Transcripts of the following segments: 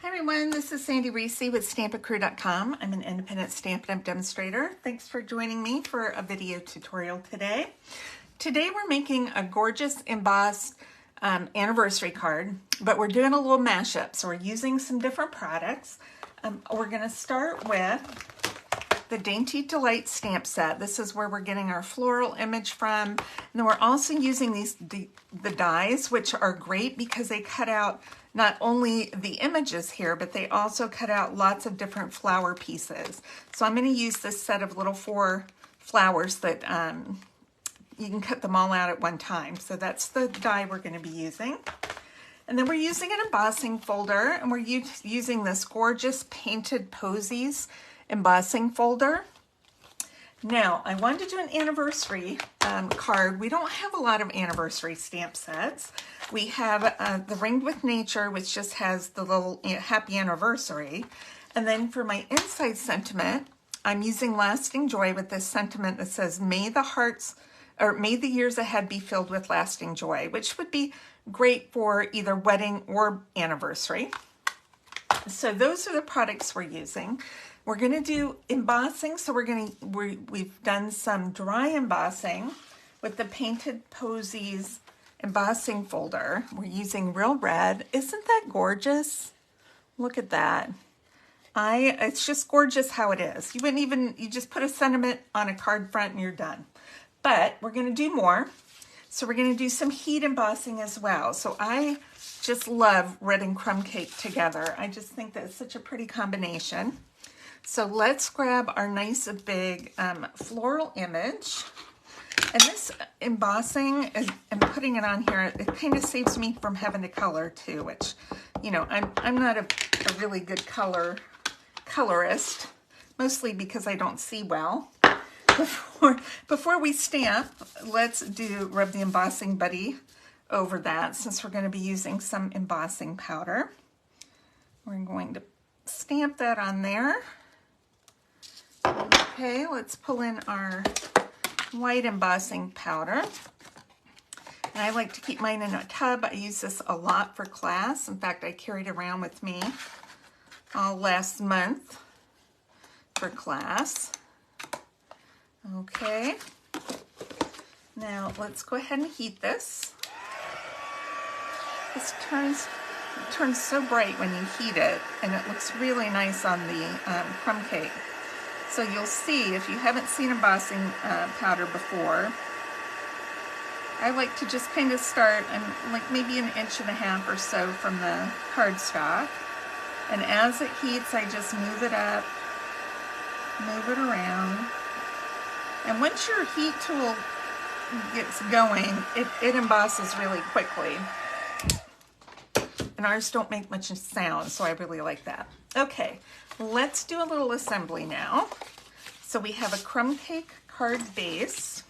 Hi everyone, this is Sandy Reese with StampACrew.com. I'm an independent Stampin' Up! Demonstrator. Thanks for joining me for a video tutorial today. Today we're making a gorgeous embossed anniversary card, but we're doing a little mashup. So we're using some different products. We're going to start with the Dainty Delight stamp set. This is where we're getting our floral image from. And then we're also using the dies, which are great because they cut out not only the images here, but they also cut out lots of different flower pieces. So I'm going to use this set of little 4 flowers that you can cut them all out at one time. So that's the die we're going to be using. And then we're using an embossing folder, and we're using this gorgeous Painted Posies embossing folder. Now, I wanted to do an anniversary card. We don't have a lot of anniversary stamp sets. We have the Ringed with Nature, which just has the little happy anniversary. And then for my inside sentiment, I'm using Lasting Joy with this sentiment that says, may the years ahead be filled with lasting joy, which would be great for either wedding or anniversary. So those are the products we're using. We're going to do embossing, so we've done some dry embossing with the Painted Posies embossing folder. We're using Real Red. Isn't that gorgeous? Look at that. It's just gorgeous how it is. You just put a sentiment on a card front and you're done. But we're going to do more. So we're going to do some heat embossing as well. So I just love red and crumb cake together. I just think that's such a pretty combination. So let's grab our nice big floral image. And this embossing, and putting it on here, it kind of saves me from having to color too, which, you know, I'm not a really good colorist, mostly because I don't see well. Before we stamp, let's rub the embossing buddy over that, since we're going to be using some embossing powder. We're going to stamp that on there. Okay, let's pull in our white embossing powder. And I like to keep mine in a tub. I use this a lot for class. In fact, I carried it around with me all last month for class. Okay, now let's go ahead and heat this. This turns so bright when you heat it, and it looks really nice on the crumb cake. So you'll see, if you haven't seen embossing powder before, I like to just kind of start like maybe 1.5 inches or so from the cardstock. And as it heats, I just move it up, move it around. And once your heat tool gets going, it embosses really quickly. And ours don't make much sound, so I really like that. Okay, let's do a little assembly now. So we have a crumb cake card base.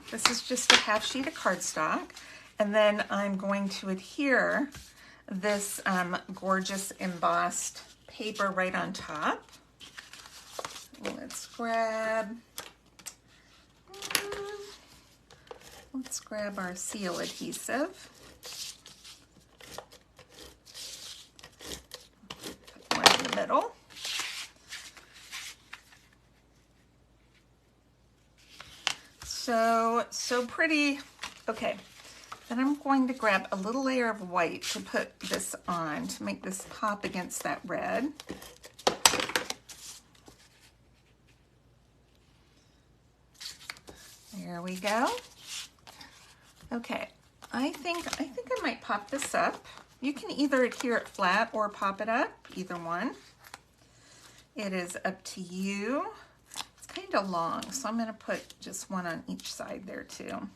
This is just a half sheet of cardstock. And then I'm going to adhere this gorgeous embossed paper right on top. Let's grab our seal adhesive. Put one in the middle. So pretty. Okay, then I'm going to grab a little layer of white to put this on to make this pop against that red. There we go. Okay, I think I might pop this up. You can either adhere it flat or pop it up, either one. It is up to you. It's kind of long, so I'm going to put just one on each side there too.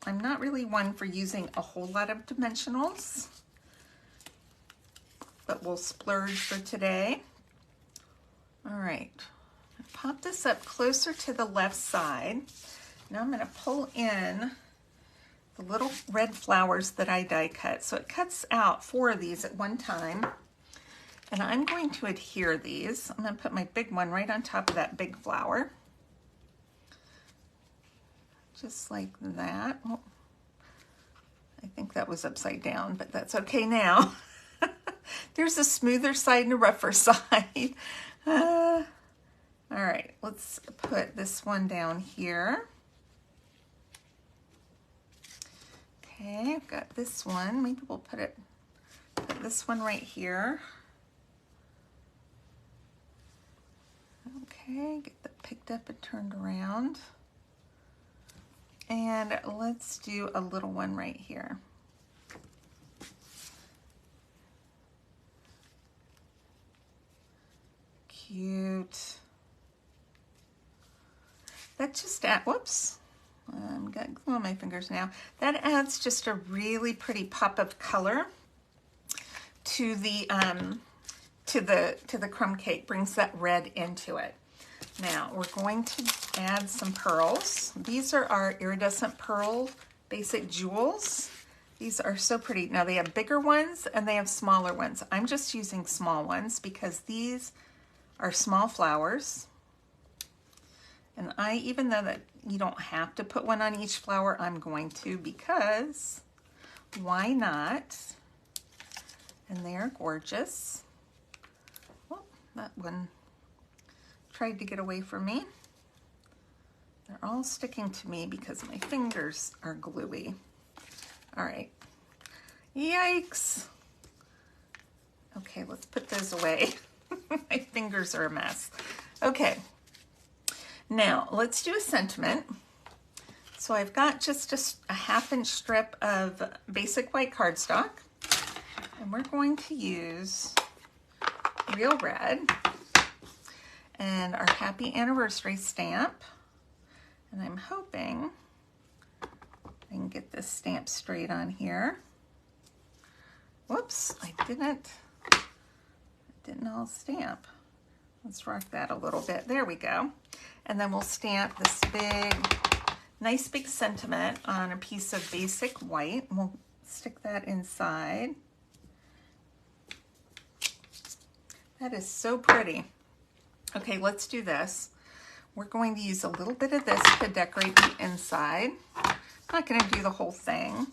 I'm not really one for using a whole lot of dimensionals, but we'll splurge for today. All right. Pop this up closer to the left side. Now I'm going to pull in the little red flowers that I die cut. So it cuts out 4 of these at one time. And I'm going to adhere these. I'm going to put my big one right on top of that big flower. Just like that. Oh, I think that was upside down, but that's okay now. There's a smoother side and a rougher side. All right, let's put this one down here. Okay, I've got this one. Maybe we'll put this one right here. Okay, get that picked up and turned around. And let's do a little one right here. Cute. That just whoops. I've got glue on my fingers now. That adds just a really pretty pop of color to the crumb cake. Brings that red into it. Now we're going to add some pearls. These are our iridescent pearl basic jewels. These are so pretty. Now they have bigger ones and they have smaller ones. I'm just using small ones because these are small flowers. And even though that you don't have to put one on each flower, I'm going to because why not? And they're gorgeous. Well, that one tried to get away from me. They're all sticking to me because my fingers are gluey. All right. Yikes. Okay, let's put those away. My fingers are a mess. Okay. Now, let's do a sentiment. So I've got just a 1/2 inch strip of basic white cardstock, and we're going to use Real Red and our Happy Anniversary stamp. And I'm hoping I can get this stamp straight on here. Whoops, I didn't all stamp. Let's rock that a little bit. There we go. And then we'll stamp this nice big sentiment on a piece of basic white. And we'll stick that inside. That is so pretty. Okay, let's do this. We're going to use a little bit of this to decorate the inside. I'm not going to do the whole thing.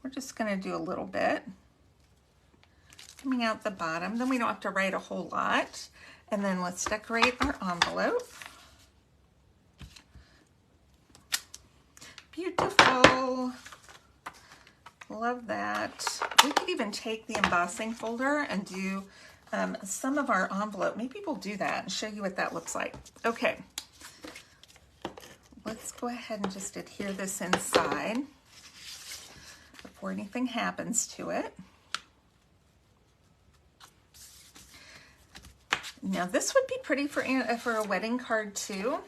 We're just going to do a little bit. Coming out the bottom, then we don't have to write a whole lot. And then let's decorate our envelope. Beautiful. Love that. We could even take the embossing folder and do some of our envelope. Maybe we'll do that and show you what that looks like. Okay. Let's go ahead and just adhere this inside before anything happens to it. Now this would be pretty for a wedding card too.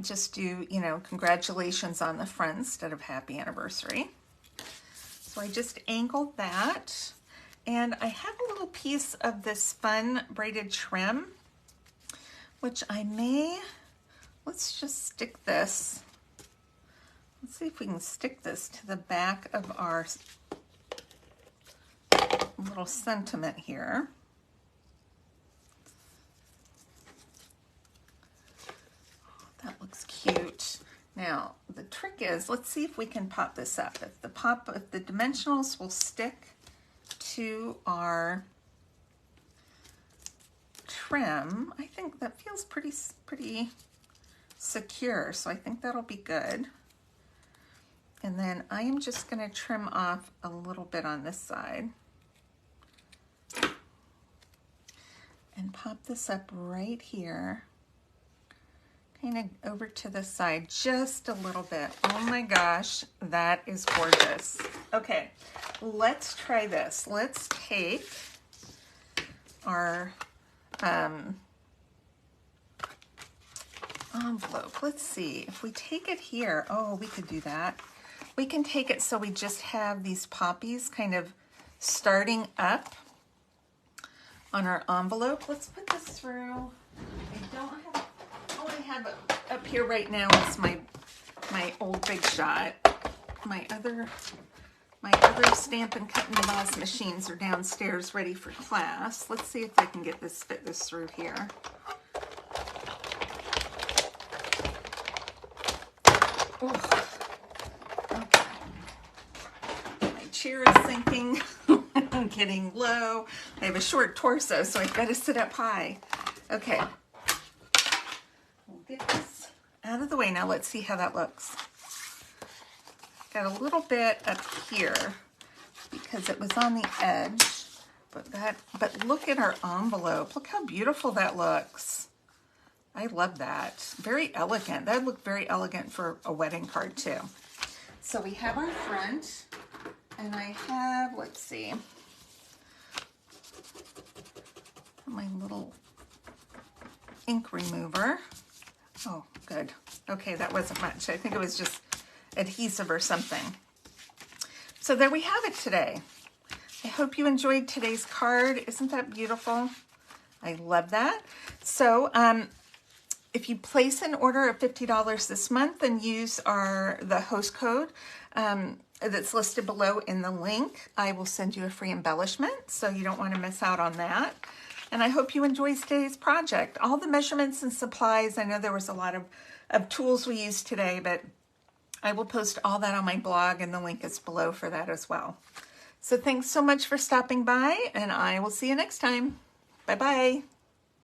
Just do, congratulations on the front instead of happy anniversary. So I just angled that. And I have a little piece of this fun braided trim, which let's just stick this. Let's see if we can stick this to the back of our little sentiment here. That looks cute. Now, the trick is, let's see if we can pop this up. If the dimensionals will stick to our trim, I think that feels pretty secure, so I think that'll be good. And then I am just going to trim off a little bit on this side and pop this up right here. Kind of over to the side just a little bit. Oh my gosh, that is gorgeous. Okay, let's try this. Let's take our envelope. Let's see if we take it here. Oh, we could do that. We can take it so we just have these poppies kind of starting up on our envelope. Let's put this through. I don't have. All I have up here right now is my old Big Shot. My other Stamp and Cut and Emboss machines are downstairs ready for class. Let's see if I can get fit this through here. Oh, okay. My chair is sinking. I'm getting low. I have a short torso, so I've got to sit up high. Okay. We'll get this out of the way now. Let's see how that looks. Got a little bit up here because it was on the edge, but look at our envelope. Look how beautiful that looks. I love that. Very elegant. That would look very elegant for a wedding card too. So we have our front, and I have, let's see, my little ink remover. Oh, good. Okay, that wasn't much. I think it was just adhesive or something. So there we have it today. I hope you enjoyed today's card. Isn't that beautiful? I love that. So if you place an order of $50 this month and use the host code that's listed below in the link, I will send you a free embellishment, so you don't want to miss out on that. And I hope you enjoyed today's project. All the measurements and supplies, I know there was a lot of tools we used today, but I will post all that on my blog, and the link is below for that as well. So thanks so much for stopping by, and I will see you next time. Bye-bye.